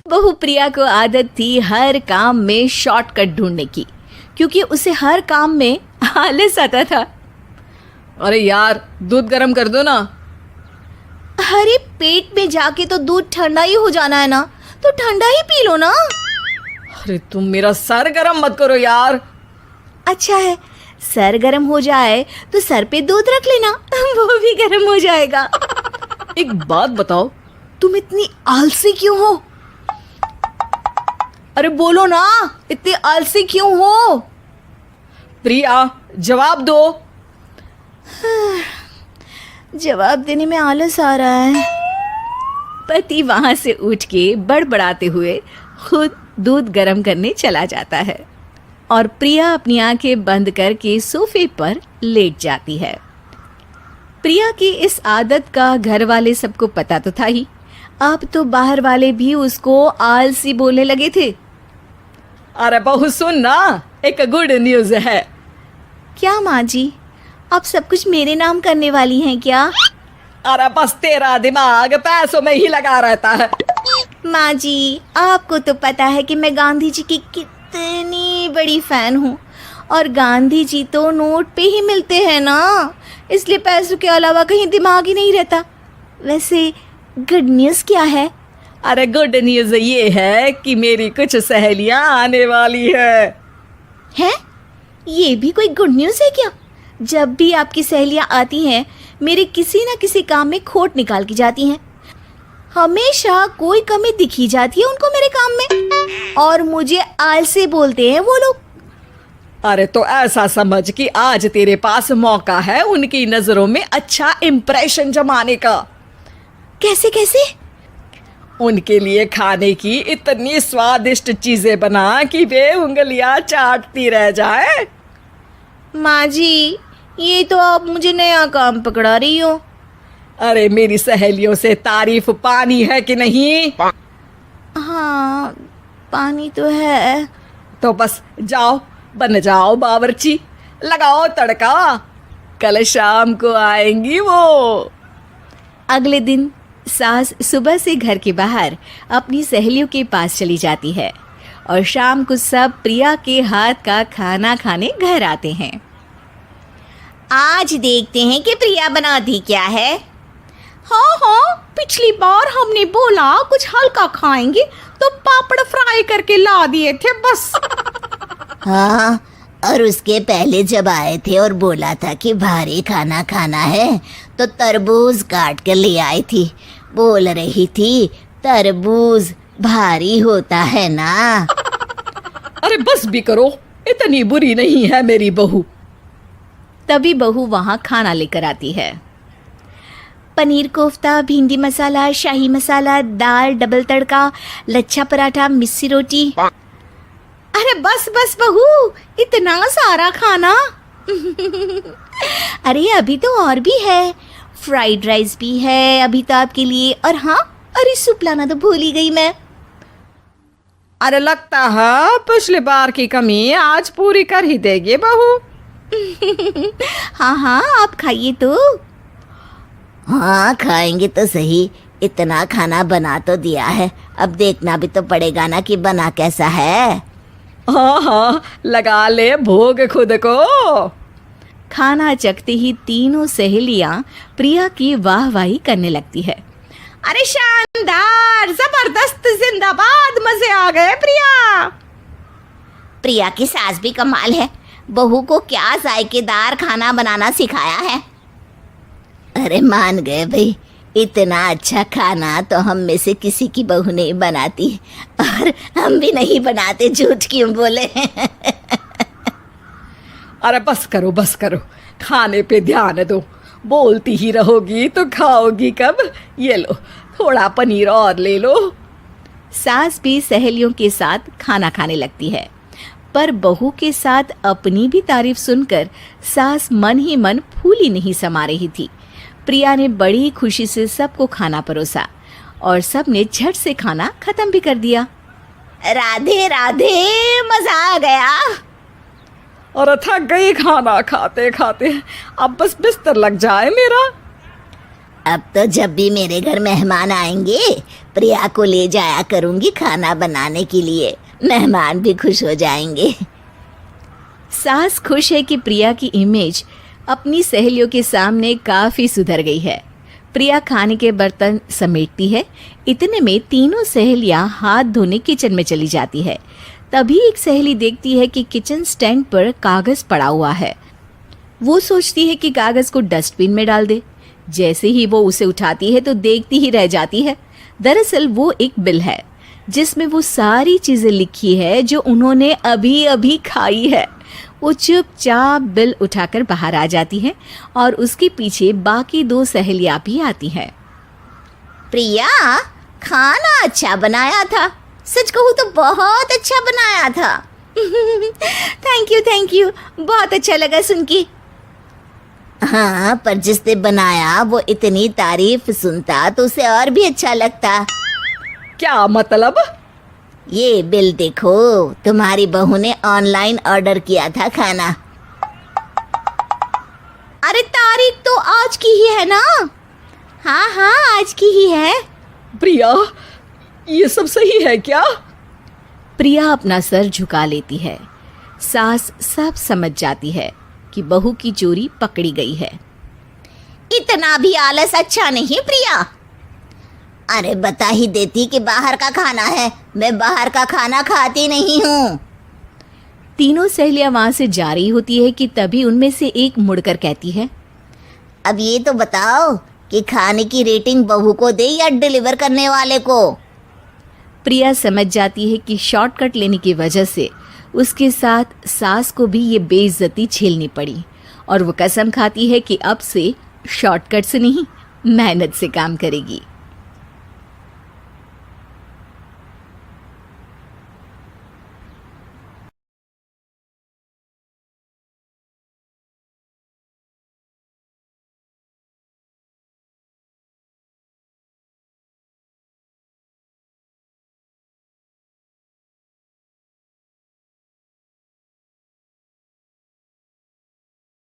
बहू प्रिया को आदत थी हर काम में शॉर्टकट ढूंढने की, क्योंकि उसे हर काम में आलस आता था। अरे यार, दूध गर्म कर दो ना। अरे पेट में जाके तो दूध ठंडा ही हो जाना है ना, तो ठंडा ही पी लो ना। अरे तुम मेरा सर गर्म मत करो यार। अच्छा है, सर गर्म हो जाए तो सर पे दूध रख लेना, वो भी गर्म हो जाएगा। एक बात बताओ, तुम इतनी आलसी क्यों हो? अरे बोलो ना, इतनी आलसी क्यों हो? प्रिया, जवाब दो। जवाब देने में आलस आ रहा है। पति वहां से उठ के बड़बड़ाते हुए खुद दूध गर्म करने चला जाता है और प्रिया अपनी आंखें बंद करके सोफे पर लेट जाती है। प्रिया की इस आदत का घर वाले सबको पता तो था ही, अब तो बाहर वाले भी उसको आलसी बोलने लगे थे। अरे बहू सुन ना, एक गुड न्यूज है। क्या माँ जी, आप सब कुछ मेरे नाम करने वाली हैं क्या? अरे बस तेरा दिमाग पैसों में ही लगा रहता है। माँ जी, आपको तो पता है कि मैं गांधी जी की कितनी बड़ी फैन हूँ, और गांधी जी तो नोट पे ही मिलते हैं ना, इसलिए पैसों के अलावा कहीं दिमाग ही नहीं रहता। वैसे गुड न्यूज़ क्या है? अरे गुड न्यूज ये है कि मेरी कुछ सहेलियां आने वाली है। हैं? ये भी कोई गुड न्यूज़ है क्या? जब भी आपकी सहेलियां आती हैं, मेरे किसी न किसी काम में खोट निकाल की जाती हैं। हमेशा कोई कमी दिखी जाती है उनको मेरे काम में, और मुझे आलसी बोलते हैं वो लोग। अरे तो ऐसा समझ कि आज तेरे पास मौका है उनकी नजरों में अच्छा इम्प्रेशन जमाने का। कैसे कैसे? उनके लिए खाने की इतनी स्वादिष्ट चीजें बना कि वे उंगलियां चाटती रह जाए। माँ जी, ये तो आप मुझे नया काम पकड़ा रही हो। अरे मेरी सहेलियों से तारीफ पानी है कि नहीं? हाँ, पानी तो है। तो बस जाओ, बन जाओ बावर्ची, लगाओ तड़का, कल शाम को आएंगी वो। अगले दिन सास सुबह से घर के बाहर अपनी सहेलियों के पास चली जाती है, और शाम को सब प्रिया के हाथ का खाना खाने घर आते हैं। आज देखते हैं कि प्रिया बनाती क्या है। हाँ हाँ, पिछली बार हमने बोला कुछ हल्का खाएंगे तो पापड़ फ्राई करके ला दिए थे बस। हाँ, और उसके पहले जब आए थे और बोला था कि भारी खाना खाना है, तो तरबूज काट कर ले आई थी। बोल रही थी तरबूज भारी होता है ना। अरे बस भी करो, इतनी बुरी नहीं है मेरी बहू। तभी बहू वहाँ खाना लेकर आती है। पनीर कोफ्ता, भिंडी मसाला, शाही मसाला, दाल, डबल तड़का, लच्छा पराठा, मिस्सी रोटी। अरे बस बस बहू, इतना सारा खाना। अरे अभी तो और भी है, फ्राइड राइस भी है अभी तो आपके लिए, और हाँ, अरे सूप लाना तो भूल ही गई मैं। अरे लगता है पिछली बार की कमी आज पूरी कर ही देगी बहू। हाँ हाँ, आप खाइए तो। हाँ, खाएंगे तो सही, इतना खाना बना तो दिया है, अब देखना भी तो पड़ेगा ना कि बना कैसा है। हाँ हाँ, लगा ले भोग खुद को। खाना चखते ही तीनों सहेलियां प्रिया की वाहवाही करने लगती है। अरे शानदार, जबरदस्त, जिंदाबाद, मजे आ गए प्रिया। प्रिया की सास भी कमाल है, बहू को क्या जायकेदार खाना बनाना सिखाया है। अरे मान गए भाई, इतना अच्छा खाना तो हम में से किसी की बहू नहीं बनाती, और हम भी नहीं बनाते, झूठ क्यों बोले। अरे बस करो बस करो, खाने पे ध्यान दो, बोलती ही रहोगी तो खाओगी कब। ये लो, थोड़ा पनीर और ले लो। सास भी सहेलियों के साथ खाना खाने लगती है, पर बहू के साथ अपनी भी तारीफ सुनकर सास मन ही मन फूली नहीं समा रही थी। प्रिया ने बड़ी खुशी से सबको खाना परोसा, और सब ने झट से खाना खत्म भी कर दिया। राधे राधे, मजा आ गया। और थक गई खाना खाते खाते, अब बस बिस्तर लग जाए मेरा। अब तो जब भी मेरे घर मेहमान आएंगे प्रिया को ले जाया करूंगी खाना बनाने के लिए, मेहमान भी खुश हो जाएंगे। सास खुश है कि प्रिया की इमेज अपनी सहेलियों के सामने काफी सुधर गई है। प्रिया खाने के बर्तन समेटती है। इतने में तीनों सहेलियां हाथ धोने किचन में चली जाती है। तभी एक सहेली देखती है कि किचन स्टैंड पर कागज पड़ा हुआ है। वो सोचती है कि कागज को डस्टबिन में डाल दे। जैसे ही वो उसे उठाती है तो देखती ही रह जाती है। दरअसल वो एक बिल है जिसमें वो सारी चीजें लिखी है जो उन्होंने अभी अभी खाई है। वो चुपचाप बिल उठाकर बाहर आ जाती है और उसके पीछे बाकी दो सहेलियां भी आती हैं। प्रिया, खाना अच्छा बनाया था, सच कहूँ तो बहुत अच्छा बनाया था। थैंक यू, बहुत अच्छा लगा सुन के। हाँ, पर जिसने बनाया वो इतनी तारीफ सुनता तो उसे और भी अच्छा लगता। क्या मतलब? ये बिल देखो, तुम्हारी बहू ने ऑनलाइन ऑर्डर किया था खाना। अरे तारीख तो आज की ही है ना? हाँ, आज की ही है। प्रिया, ये सब सही है क्या? प्रिया अपना सर झुका लेती है। सास सब समझ जाती है कि बहू की चोरी पकड़ी गई है। इतना भी आलस अच्छा नहीं प्रिया। अरे बता ही देती कि बाहर का खाना है, मैं बाहर का खाना खाती नहीं हूँ। तीनों सहेलियां वहां से जा रही होती है कि तभी उनमें से एक मुड़कर कहती है, अब ये तो बताओ कि खाने की रेटिंग बहू को दे या डिलीवर करने वाले को। प्रिया समझ जाती है कि शॉर्टकट लेने की वजह से उसके साथ सास को भी ये बेइज्जती झेलनी पड़ी और वो कसम खाती है कि अब से शॉर्टकट से नहीं, मेहनत से काम करेगी।